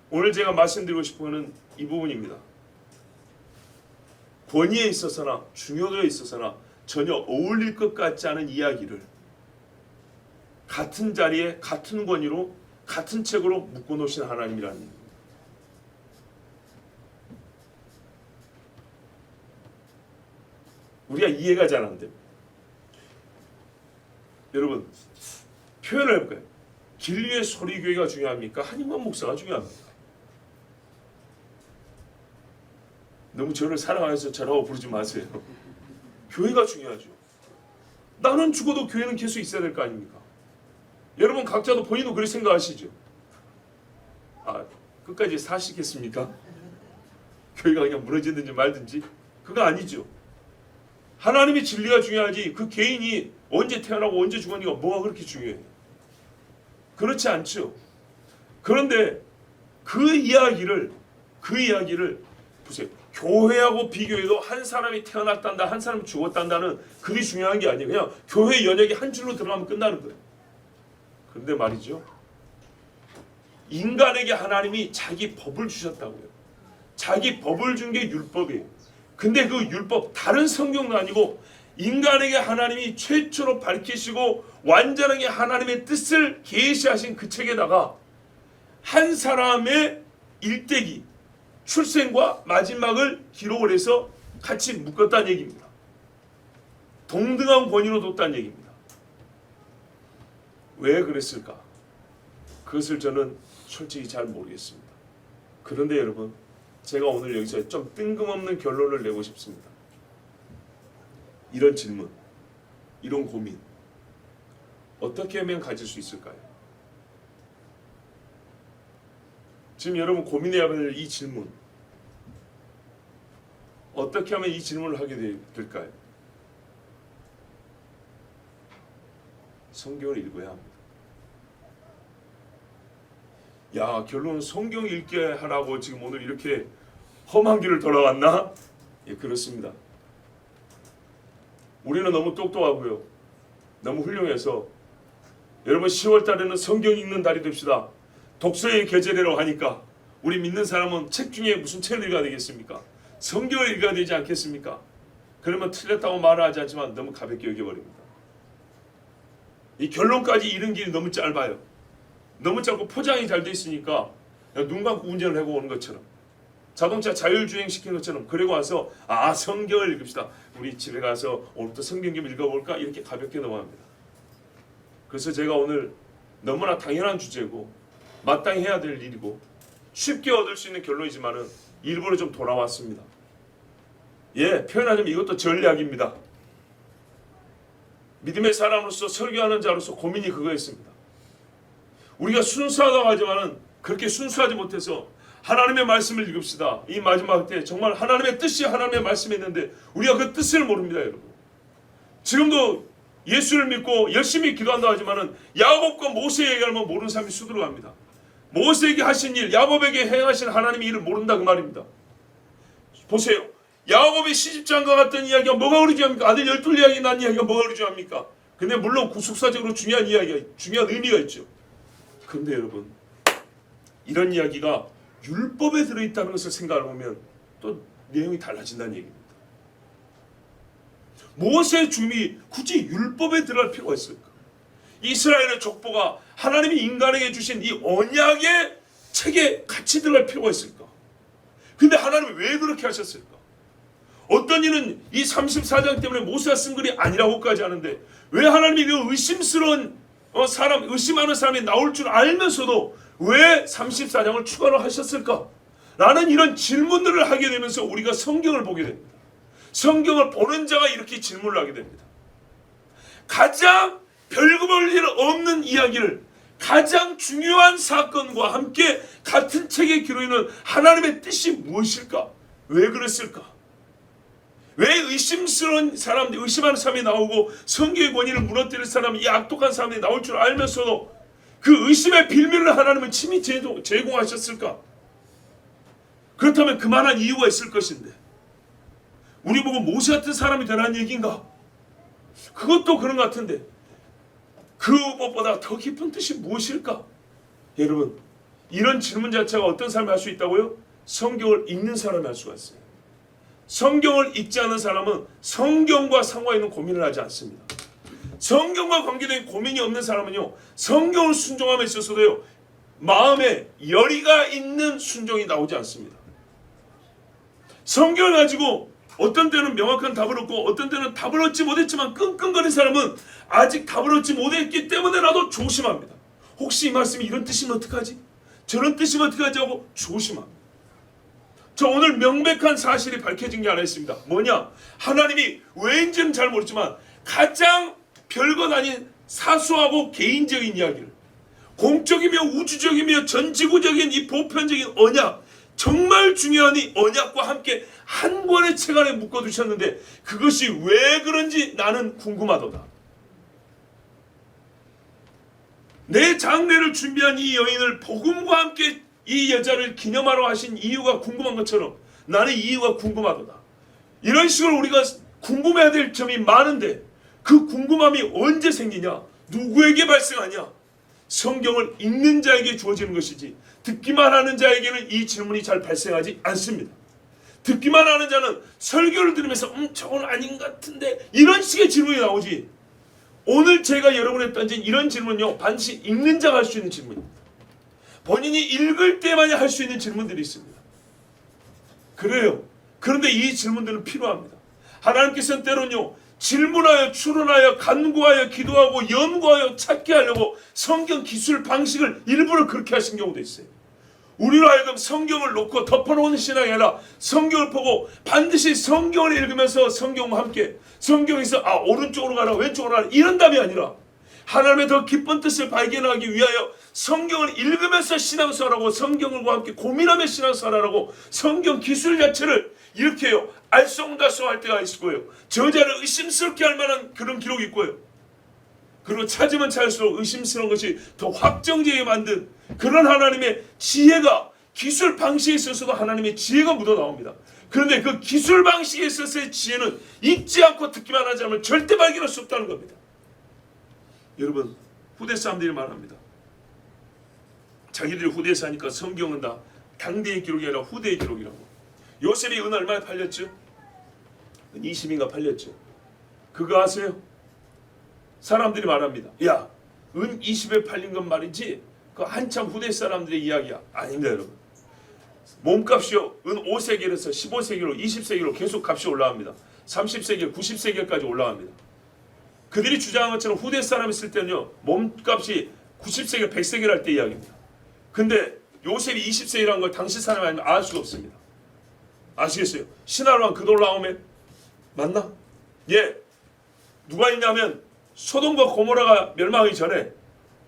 오늘 제가 말씀드리고 싶은 것은 이 부분입니다. 권위에 있어서나 중요도에 있어서나 전혀 어울릴 것 같지 않은 이야기를 같은 자리에 같은 권위로 같은 책으로 묶어놓으신 하나님이라는 얘기입니다. 우리가 이해가 잘 안 돼요. 여러분, 표현을 해볼까요? 길 위의 소리교회가 중요합니까? 한임관 목사가 중요합니까? 너무 저를 사랑하셔서 저라고 부르지 마세요. 교회가 중요하죠. 나는 죽어도 교회는 계속 있어야 될 거 아닙니까? 여러분 각자도 본인도 그렇게 생각하시죠? 끝까지 사시겠습니까? 교회가 그냥 무너지든지 말든지? 그거 아니죠. 하나님의 진리가 중요하지 그 개인이 언제 태어나고 언제 죽었는가 뭐가 그렇게 중요해요? 그렇지 않죠. 그런데 그 이야기를 보세요. 교회하고 비교해도 한 사람이 태어났단다, 한 사람이 죽었단다는 그게 중요한 게 아니에요. 그냥 교회 연역이 한 줄로 들어가면 끝나는 거예요. 그런데 말이죠, 인간에게 하나님이 자기 법을 주셨다고요. 자기 법을 준 게 율법이에요. 근데 그 율법, 다른 성경도 아니고 인간에게 하나님이 최초로 밝히시고 완전하게 하나님의 뜻을 계시하신 그 책에다가 한 사람의 일대기, 출생과 마지막을 기록을 해서 같이 묶었다는 얘기입니다. 동등한 권위로 뒀다는 얘기입니다. 왜 그랬을까? 그것을 저는 솔직히 잘 모르겠습니다. 그런데 여러분, 제가 오늘 여기서 좀 뜬금없는 결론을 내고 싶습니다. 이런 질문, 이런 고민 어떻게 하면 가질 수 있을까요? 지금 여러분 고민해야 할 이 질문, 어떻게 하면 이 질문을 하게 될까요? 성경을 읽어야 합니다. 야, 결론은 성경 읽게 하라고 지금 오늘 이렇게 험한 길을 돌아왔나? 예, 그렇습니다. 우리는 너무 똑똑하고요, 너무 훌륭해서 여러분 10월 달에는 성경 읽는 달이 됩시다. 독서의 계절이라고 하니까 우리 믿는 사람은 책 중에 무슨 책을 읽어야 되겠습니까? 성경을 읽어야 되지 않겠습니까? 그러면 틀렸다고 말을 하지 않지만 너무 가볍게 여겨버립니다. 이 결론까지 이른 길이 너무 짧아요. 너무 짧고 포장이 잘 돼 있으니까 그냥 눈 감고 운전을 하고 오는 것처럼, 자동차 자율주행 시킨 것처럼, 그리고 와서 성경을 읽읍시다. 우리 집에 가서 오늘부터 성경 좀 읽어볼까? 이렇게 가볍게 넘어갑니다. 그래서 제가 오늘 너무나 당연한 주제고 마땅히 해야 될 일이고 쉽게 얻을 수 있는 결론이지만은 일부러 좀 돌아왔습니다. 표현하자면 이것도 전략입니다. 믿음의 사람으로서, 설교하는 자로서 고민이 그거였습니다. 우리가 순수하다고 하지만은 그렇게 순수하지 못해서 하나님의 말씀을 읽읍시다. 이 마지막 때 정말 하나님의 뜻이 하나님의 말씀이 있는데 우리가 그 뜻을 모릅니다, 여러분. 지금도 예수를 믿고 열심히 기도한다 하지만은 야곱과 모세 얘기하면 모르는 사람이 수두룩합니다. 모세에게 하신 일, 야곱에게 행하신 하나님의 일을 모른다 그 말입니다. 보세요. 야곱의 시집장과 같은 이야기가 뭐가 그러지합니까? 아들 12 이야기 난 이야기가 뭐가 그러지합니까? 근데 물론 구속사적으로 중요한 이야기가, 중요한 의미가 있죠. 근데 여러분, 이런 이야기가 율법에 들어있다는 것을 생각해 보면 또 내용이 달라진다는 얘기입니다. 모세의 죽음이 굳이 율법에 들어갈 필요가 있을까? 이스라엘의 족보가 하나님이 인간에게 주신 이 언약의 책에 같이 들어갈 필요가 있을까? 근데 하나님이 왜 그렇게 하셨을까? 어떤 이는 이 34장 때문에 모세가 쓴 글이 아니라고까지 하는데 왜 하나님이 그 의심스러운 의심하는 사람이 나올 줄 알면서도 왜 34장을 추가로 하셨을까? 라는 이런 질문들을 하게 되면서 우리가 성경을 보게 됩니다. 성경을 보는 자가 이렇게 질문을 하게 됩니다. 가장 별거 볼 일 없는 이야기를 가장 중요한 사건과 함께 같은 책에 기록있는 하나님의 뜻이 무엇일까? 왜 그랬을까? 왜 의심스러운 사람들, 의심하는 사람이 나오고 성경의 권위를 무너뜨릴 사람이, 이 악독한 사람이 나올 줄 알면서도 그 의심의 빌미를 하나님은 친히 제공하셨을까? 그렇다면 그만한 이유가 있을 것인데 우리 보고 모세 같은 사람이 되라는 얘기인가? 그것도 그런 것 같은데 그 무엇보다 더 깊은 뜻이 무엇일까? 여러분, 이런 질문 자체가 어떤 사람이 할 수 있다고요? 성경을 읽는 사람이 할 수가 있어요. 성경을 읽지 않은 사람은 성경과 상관있는 고민을 하지 않습니다. 성경과 관계된 고민이 없는 사람은요, 성경을 순종함에 있어서도요, 마음에 열의가 있는 순종이 나오지 않습니다. 성경을 가지고 어떤 때는 명확한 답을 얻고 어떤 때는 답을 얻지 못했지만 끙끙거리는 사람은 아직 답을 얻지 못했기 때문에라도 조심합니다. 혹시 이 말씀이 이런 뜻이면 어떡하지? 저런 뜻이면 어떡하지? 하고 조심합니다. 저 오늘 명백한 사실이 밝혀진 게 하나 있습니다. 뭐냐? 하나님이 왜인지는 잘 모르지만 가장 별것 아닌 사소하고 개인적인 이야기를, 공적이며 우주적이며 전지구적인 이 보편적인 언약, 정말 중요한 이 언약과 함께 한 권의 책 안에 묶어두셨는데 그것이 왜 그런지 나는 궁금하도다. 내 장례를 준비한 이 여인을 복음과 함께 이 여자를 기념하러 하신 이유가 궁금한 것처럼 나는 이유가 궁금하도다. 이런 식으로 우리가 궁금해야 될 점이 많은데 그 궁금함이 언제 생기냐? 누구에게 발생하냐? 성경을 읽는 자에게 주어지는 것이지 듣기만 하는 자에게는 이 질문이 잘 발생하지 않습니다. 듣기만 하는 자는 설교를 들으면서 저건 아닌 것 같은데 이런 식의 질문이 나오지. 오늘 제가 여러분에 던진 이런 질문은요, 반드시 읽는 자가 할 수 있는 질문입니다. 본인이 읽을 때만이 할 수 있는 질문들이 있습니다. 그래요. 그런데 이 질문들은 필요합니다. 하나님께서는 때로는요, 질문하여 추론하여 간구하여 기도하고 연구하여 찾게 하려고 성경 기술 방식을 일부러 그렇게 하신 경우도 있어요. 우리로 하여금 성경을 놓고 덮어놓은 신앙이 아니라 성경을 보고 반드시 성경을 읽으면서 성경과 함께 성경에서 오른쪽으로 가라 왼쪽으로 가라 이런 답이 아니라 하나님의 더 깊은 뜻을 발견하기 위하여 성경을 읽으면서 신앙생활하고 성경과 함께 고민하며 신앙생활하라고 성경 기술 자체를 이렇게요 알쏭달쏭할 때가 있고요, 저자를 의심스럽게 할 만한 그런 기록이 있고요, 그리고 찾으면 찾을수록 의심스러운 것이 더 확정되게 만든 그런 하나님의 지혜가, 기술 방식에 있어서도 하나님의 지혜가 묻어나옵니다. 그런데 그 기술 방식에 있어서의 지혜는 읽지 않고 듣기만 하지 않으면 절대 발견할 수 없다는 겁니다. 여러분, 후대 사람들이 말합니다. 자기들이 후대에서 하니까 성경은 다 당대의 기록이 아니라 후대의 기록이라고. 요셉이 은 얼마에 팔렸죠? 은 20인가 팔렸죠. 그거 아세요? 사람들이 말합니다. 야, 은 20에 팔린 건 말이지 그 한참 후대 사람들의 이야기야. 아닙니다, 여러분. 몸값이요, 은 5세겔에서 15세겔로 20세겔로 계속 값이 올라갑니다. 30세겔, 90세겔까지 올라갑니다. 그들이 주장한 것처럼 후대 사람이 있을 때는요, 몸값이 90세겔, 100세겔 할 때 이야기입니다. 근데 요셉이 20세겔이라는 걸 당시 사람이 아니면 알 수가 없습니다. 아시겠어요? 신하로만 그 돈 나오면 맞나? 예, 누가 있냐면 소돔과 고모라가 멸망하기 전에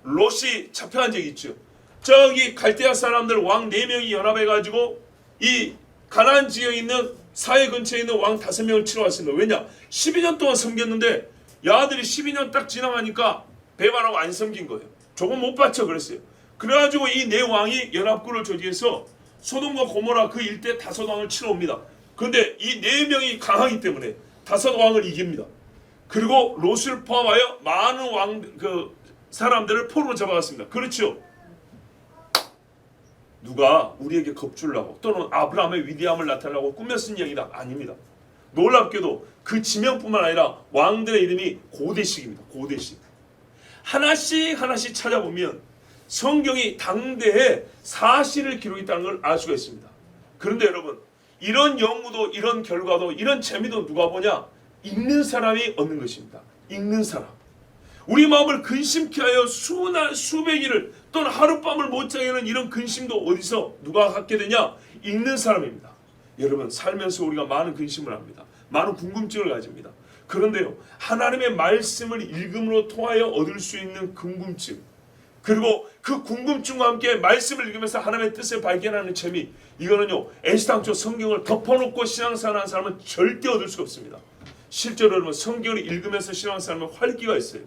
롯이 잡혀간 적이 있죠. 저기 갈대아 사람들 왕 4명이 연합해가지고 이 가나안 지역에 있는 사해 근처에 있는 왕 5명을 치러 왔습니다. 왜냐? 12년 동안 섬겼는데 야들이 12년 딱 지나가니까 배반하고 안 섬긴 거예요. 조금 못 받쳐 그랬어요. 그래가지고 이 4왕이 연합군을 조직해서 소돔과 고모라 그 일대 5왕을 치러 옵니다. 그런데 이 4명이 강하기 때문에 5왕을 이깁니다. 그리고 롯을 포함하여 많은 사람들을 포로로 잡아갔습니다. 그렇죠? 누가 우리에게 겁주려고 또는 아브라함의 위대함을 나타내려고 꾸며 쓴 이야기다? 아닙니다. 놀랍게도 그 지명뿐만 아니라 왕들의 이름이 고대식입니다. 고대식. 하나씩 찾아보면 성경이 당대에 사실을 기록했다는 걸 알 수가 있습니다. 그런데 여러분, 이런 연구도 이런 결과도 이런 재미도 누가 보냐? 읽는 사람이 얻는 것입니다. 읽는 사람. 우리 마음을 근심케 하여 수백 일을 또는 하룻밤을 못 자게 하는 이런 근심도 어디서 누가 갖게 되냐? 읽는 사람입니다. 여러분, 살면서 우리가 많은 근심을 합니다. 많은 궁금증을 가집니다. 그런데요, 하나님의 말씀을 읽음으로 통하여 얻을 수 있는 궁금증, 그리고 그 궁금증과 함께 말씀을 읽으면서 하나님의 뜻을 발견하는 재미, 이거는요, 애시당초 성경을 덮어놓고 신앙생활하는 사람은 절대 얻을 수가 없습니다. 실제로 여러분, 성경을 읽으면서 신앙생활하면 활기가 있어요.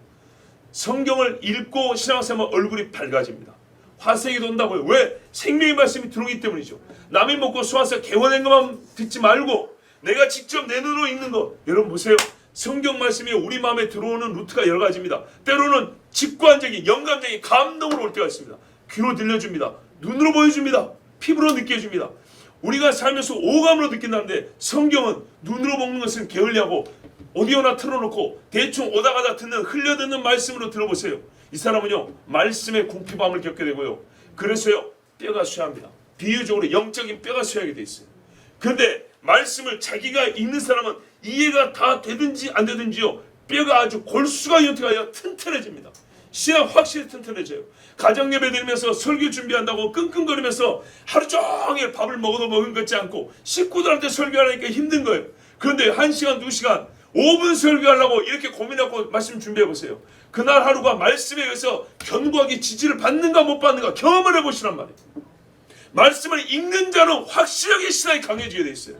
성경을 읽고 신앙생활하면 얼굴이 밝아집니다. 화색이 돈다고요. 왜? 생명의 말씀이 들어오기 때문이죠. 남이 먹고 쏘아서 개원한 것만 듣지 말고 내가 직접 내 눈으로 읽는 거. 여러분 보세요. 성경 말씀이 우리 마음에 들어오는 루트가 여러 가지입니다. 때로는 직관적인, 영감적인 감동으로 올 때가 있습니다. 귀로 들려줍니다. 눈으로 보여줍니다. 피부로 느껴줍니다. 우리가 살면서 오감으로 느낀다는데 성경은 눈으로 먹는 것은 게을리하고 오디오나 틀어놓고 대충 오다가다 듣는 흘려듣는 말씀으로 들어보세요. 이 사람은요, 말씀의 궁핍함을 겪게 되고요. 그래서요, 뼈가 쇠합니다. 비유적으로 영적인 뼈가 쇠하게 돼 있어요. 그런데 말씀을 자기가 읽는 사람은 이해가 다 되든지 안 되든지요, 뼈가 아주 골수가 연태하여 튼튼해집니다. 신앙 확실히 튼튼해져요. 가정 예배 드리면서 설교 준비한다고 끙끙거리면서 하루 종일 밥을 먹어도 먹은 것 같지 않고 식구들한테 설교하니까 힘든 거예요. 그런데 1시간, 2시간, 5분 설교하려고 이렇게 고민하고 말씀 준비해보세요. 그날 하루가 말씀에 의해서 견고하게 지지를 받는가 못 받는가 경험을 해보시란 말이에요. 말씀을 읽는 자는 확실하게 신앙이 강해지게 돼 있어요.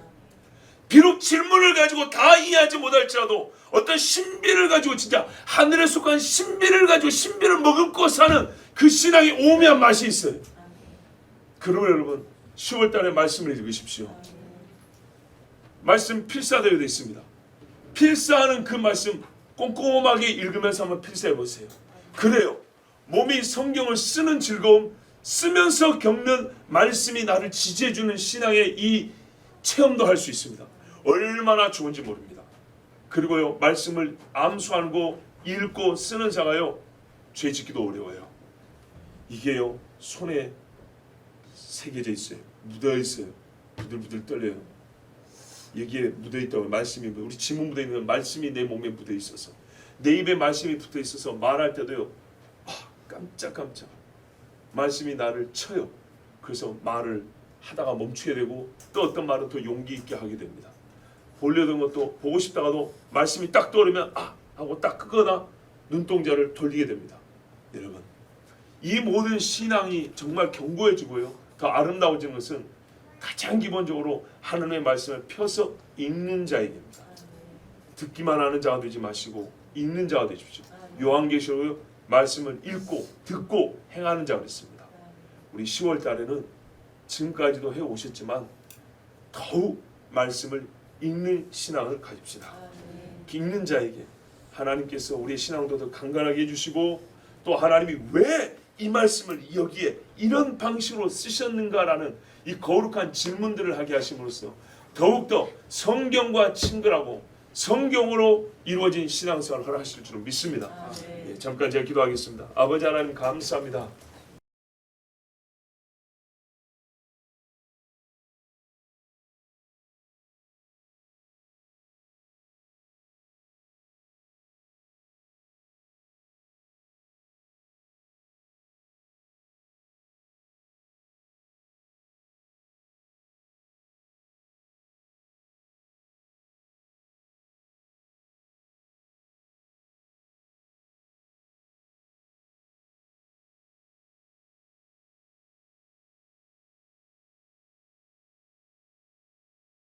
비록 질문을 가지고 다 이해하지 못할지라도 어떤 신비를 가지고, 진짜 하늘에 속한 신비를 가지고 신비를 머금고 사는 그 신앙이 오묘한 맛이 있어요. 그러면 여러분, 10월 달에 말씀을 읽으십시오. 말씀 필사되어 있습니다. 필사하는 그 말씀 꼼꼼하게 읽으면서 한번 필사해 보세요. 그래요, 몸이 성경을 쓰는 즐거움, 쓰면서 겪는 말씀이 나를 지지해주는 신앙의 이 체험도 할 수 있습니다. 얼마나 좋은지 모릅니다. 그리고요, 말씀을 암수하고 읽고 쓰는 자가요, 죄 짓기도 어려워요. 이게요, 손에 새겨져 있어요. 묻어 있어요. 부들부들 떨려요. 여기에 묻어 있다고. 말씀이, 우리 지문 묻어 있는 말씀이 내 몸에 묻어 있어서, 내 입에 말씀이 붙어 있어서 말할 때도요, 깜짝깜짝 말씀이 나를 쳐요. 그래서 말을 하다가 멈추게 되고, 또 어떤 말은 더 용기 있게 하게 됩니다. 보려던 것도 보고 싶다가도 말씀이 딱 떠오르면 하고 딱 끄거나 눈동자를 돌리게 됩니다. 여러분, 이 모든 신앙이 정말 견고해지고요, 더 아름다워지는 것은 가장 기본적으로 하나님의 말씀을 펴서 읽는 자에게입니다. 듣기만 하는 자가 되지 마시고 읽는 자가 되십시오. 요한계시록의 말씀을 읽고 듣고 행하는 자가 됐습니다. 우리 10월 달에는 지금까지도 해오셨지만 더욱 말씀을 읽는 신앙을 가집시다. 읽는 자에게 하나님께서 우리의 신앙도 더 강건하게 해주시고, 또 하나님이 왜 이 말씀을 여기에 이런 방식으로 쓰셨는가라는 이 거룩한 질문들을 하게 하심으로써 더욱더 성경과 친근하고 성경으로 이루어진 신앙생활을 허락하실 줄 믿습니다. 잠깐 제가 기도하겠습니다. 아버지 하나님 감사합니다.